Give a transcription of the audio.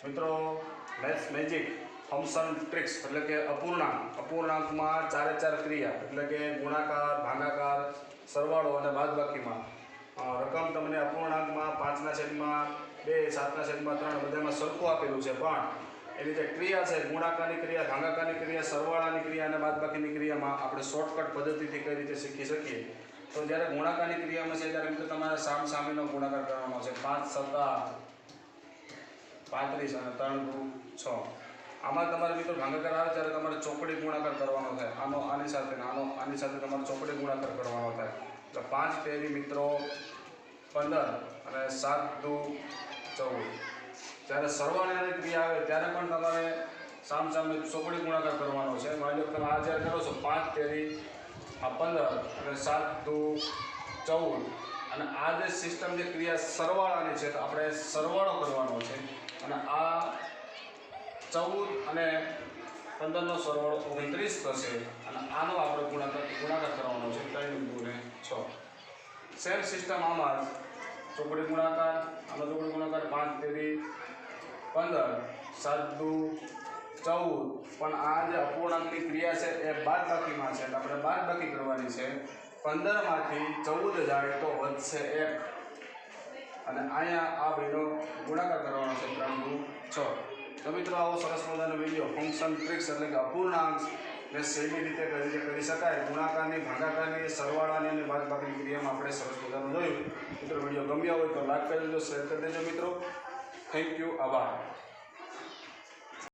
મિત્રો maths magic function tricks એટલે કે અપૂર્ણાંકમાં ચારે ચાર ક્રિયા એટલે કે ગુણાકાર, ભાગાકાર, સરવાળો અને બાદબાકીમાં રકમ તમને અપૂર્ણાંકમાં 5/2, 7/3 બધામાં સરખું આપેલું છે, પણ એની જે ક્રિયા છે ગુણાકારની ક્રિયા, ભાગાકારની ક્રિયા, સરવાળાની ક્રિયા અને બાદબાકીની ક્રિયામાં આપણે શોર્ટકટ પદ્ધતિથી કઈ રીતે શીખી શકીએ. તો જ્યારે ગુણાકારની ક્રિયામાં છે ત્યારે મિત્રો તમારે સામસામેનો ગુણાકાર કરવાનો છે. 5 × 7 = 35 અને 3 × 6. આમાં તમારે મિત્રો ભાગાકાર આવે ત્યારે તમારે ચોકડી ગુણાકાર કરવાનો થાય. આનો આની સાથે આની સાથે તમારે ચોકડી ગુણાકાર કરવાનો થાય. તો 5 તેરી મિત્રો 15 અને 7 દુ 14. જ્યારે સરવાળાની ક્રિયા આવે ત્યારે પણ તમારે સામસામે ચોકડી ગુણાકાર કરવાનો છે. માની લો તમે આ જ્યારે કરો છો 5 તેરી 15 અને 7 દુ 14, અને આ જે સિસ્ટમ જે ક્રિયા સરવાળાની છે તો આપણે સરવાળો કરવાનો છે, અને આ 14 અને 15 નો સરવાળો 29 થશે, અને આનો આપણે ગુણાકાર કરવાનો છે 3 × 6. સેમ સિસ્ટમ આમાં જ ચોકડી ગુણાકાર, આનો ચોકડી ગુણાકાર 5 તેરી 15, 7 દુ 14, પણ આ જે અપૂર્ણાંકની ક્રિયા છે એ બાદબાકીમાં છે એટલે આપણે બાદબાકી કરવાની છે. 15 માંથી 14 જાય તો વધશે 1, અને અહીંયા આ બેનો ગુણાકાર કરવાનો છે 3 × 6. તો મિત્રો આવો સરસ મજાનો વિડીયો ફંક્શન ટ્રિક્સ એટલે કે અપૂર્ણાંક ને સહેલી રીતે કઈ રીતે કરી શકાય, ગુણાકારની, ભાગાકારની, સરવાળાની અને બાદબાકીની ક્રિયામાં આપણે સરસ મજાનું જોયું. મિત્રો વિડીયો ગમ્યો હોય તો લાઈક કરી દેજો, શેર કરી દેજો મિત્રો. થેન્ક યુ, આભાર.